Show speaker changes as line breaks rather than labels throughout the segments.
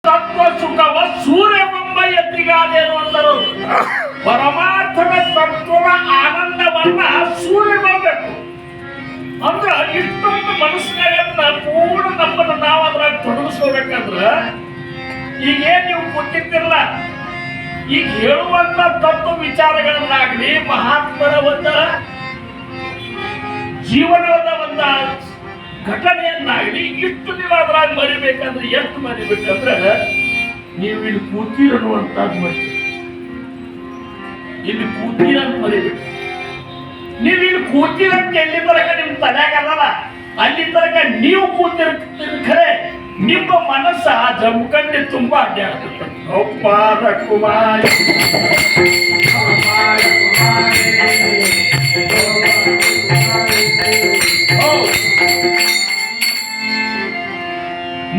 ತತ್ವ ಸುಖವ ಸೂರ್ಯಬೊಮ್ಮ ಎತ್ತಿಗಾದೇನು ಅಂದರು. ಪರಮಾರ್ಥದ ತತ್ವದ ಆನಂದವನ್ನ ಸೂರ್ಯ ಮಾಡಬೇಕು ಅಂದ್ರ ಇಷ್ಟೊಂದು ಮನಸ್ಸಿನಾಗನ್ನ ಪೂರ್ಣ ನಮ್ಮನ್ನು ನಾವು ಅದ್ರಾಗ ತೊಡಗಿಸ್ಕೋಬೇಕಂದ್ರ ಈಗೇನ್ ನೀವು ಗೊತ್ತಿರ್ತಿರಲ್ಲ, ಈಗ ಹೇಳುವಂತ ತತ್ವ ವಿಚಾರಗಳನ್ನಾಗ್ಲಿ ಮಹಾತ್ಮರ ಒಂದು ಜೀವನದ ಒಂದು ಘಟನೆಯನ್ನಾಗ್ಲಿ ಇಷ್ಟು ನೀವು ಅದ್ರಾಗ ಮರಿಬೇಕಂದ್ರೆ ಎಷ್ಟು ಮರಿಬೇಕಂದ್ರೆ ನೀವು ಇಲ್ಲಿ ಕೂತಿರನ್ನುವಂತದ್ದು ಮರಿ, ಇಲ್ಲಿ ಕೂತಿರಂತ ಮರಿಬೇಕು. ನೀವು ಇಲ್ಲಿ ಕೂತಿರಂತ ಎಲ್ಲಿ ತನಕ ನಿಮ್ ತಲೆಯಾಗಲ್ಲ ಅಲ್ಲಿ ತನಕ ನೀವು ಕೂತಿರ್ತೀರಿ. ಖರೆ ನಿಮ್ಮ ಮನಸ್ಸ ಜಮಖಂಡಿ ತುಂಬಾ ಅಡ್ಡಾಡ್ತಿರ್ತದೆ. ಒಪ್ಪಾದ ಕುಮಾರಿ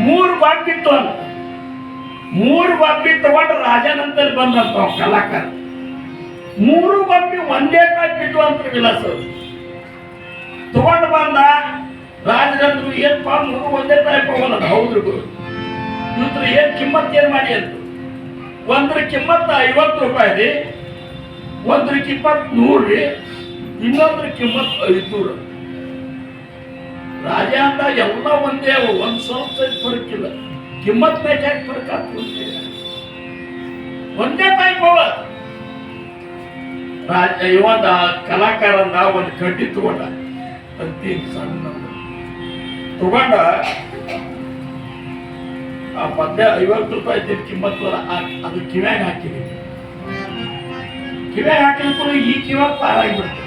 ಮೂರು ಬಾಂಬಿತ್ತು ಅಲ್ಲ, ಮೂರು ಬಾಂಬಿ ತಗೊಂಡು ರಾಜನಂತಲ್ಲಿ ಬಂದಂತ ಕಲಾಕಾರ. ಮೂರು ಬಾಂಬಿ ಒಂದೇ ಕಾಯಿ ಬಿಟ್ಟು ಅಂತ ವಿಲಾಸ ತಗೊಂಡು ಬಂದ ರಾಜನಂದ್ರು. ಏನಪ್ಪಾ ಮೂರು ಒಂದೇ ಕಾಯಿ ಹೋಗಲ್ಲ. ಹೌದ್ರಿ ಗುರು, ಇವ್ರ ಏನ್ ಕಿಮ್ಮತ್ ಏನ್ ಮಾಡಿ ಅಂತ. ಒಂದ್ರ ಕಿಮ್ಮತ್ 50 ರೂಪಾಯಿ ರೀ, ಒಂದ್ರ ಕಿಮ್ಮತ್ 100 ರೀ, ಇನ್ನೊಂದ್ರ ಕಿಮ್ಮತ್ 500. ರಾಜ ಅಂತ ಎಲ್ಲ ಒಂದೇ, ಒಂದ್ ಸ್ವಲ್ಪ ಫರಕ್ ಇಲ್ಲ. ಕಿಮ್ಮತ್ ಯಾಕೆ ಫರಕ್ ಆಗ್ತದೆ? ಒಂದೇ ಟೈಪ್ ಹೋಗ. ರಾಜ ಇವಂದ ಕಲಾಕಾರಂದ ಒಂದು ಕಡ್ಡಿ ತಗೊಂಡ, ಅಂತಿ ಸಣ್ಣ ತಗೊಂಡ ಆ ಮಧ್ಯ 50 ರೂಪಾಯಿ ಕಿಮ್ಮತ್ ಅದು ಕಿವ್ಯಾಗ ಹಾಕಿದೆ. ಕಿವ್ಯಾಗ ಹಾಕಿದ ಈ ಕಿವ್ಯಾಗ ಪಾರಾಗಿಬಿಡ್ತದೆ.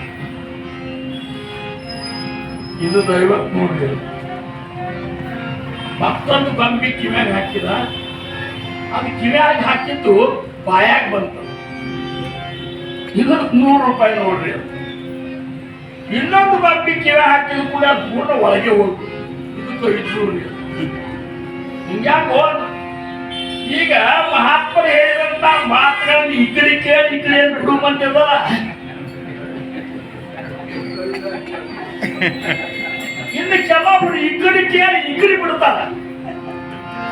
ಇದು 53 ಮತ್ತೊಂದು ಗೊಂಬಿ ಕಿವ್ಯಾಗ ಹಾಕಿದ, ಅದು ಕಿವ್ಯಾಗ ಹಾಕಿದ್ದು ಬಾಯಾಗ ಬಂತು. ಇದು 100 ರೂಪಾಯಿ ನೋಡ್ರಿ. ಇನ್ನೊಂದು ಗೊಂಬಿ ಕಿವ್ಯಾಗ ಹಾಕಿದ್ರು ಕೂಡ ಪೂರ್ಣ ಒಳಗೆ ಹೋಗ್ತು. ಇದಕ್ಕೆ 500. ಹಿಂಗ್ಯಾಕೋ ಈಗ ಮಹಾತ್ಮರು ಹೇಳಿದಂತ ಮಾತುಗಳನ್ನು ಈ ಕಡೆ ಕೇಳಿ ಈ ಕಡೆ ಬಿಡು ಬಂದಿದ್ದಲ್ಲ. ಇನ್ನು ಕೆಲವೊಬ್ರು ಈ ಕಡೆ ಕೇಳಿ ಈ ಕಡೆ ಬಿಡ್ತಾರ.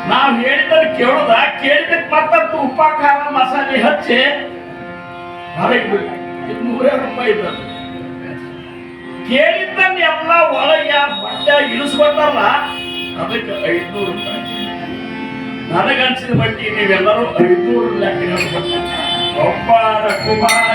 ನಾವ್ ಹೇಳಿದ್ರೆ ಕೇಳುದ, ಕೇಳಿದಕ್ಕೆ ಮತ್ತಷ್ಟು ಉಪ್ಪ ಖಾರ ಮಸಾಲೆ ಹಚ್ಚಿ ಹೊರಗೆ ಬಿಡಿ. ಇದು 100 ರೂಪಾಯಿ ಇದ್ದ. ಕೇಳಿದ್ದನ್ನ ಎಲ್ಲ ಒಳಗೆ ಬಟ್ಟೆ ಇಳಿಸ್ಕೊತಾರಲ್ಲ, ಅದಕ್ಕೆ 500 ರೂಪಾಯಿ. ನನಗನ್ಸಿದ ಬಟ್ಟಿ ನೀವೆಲ್ಲರೂ 500 ಲೆಕ್ಕ. ಒಬ್ಬರ ಕುಮಾರ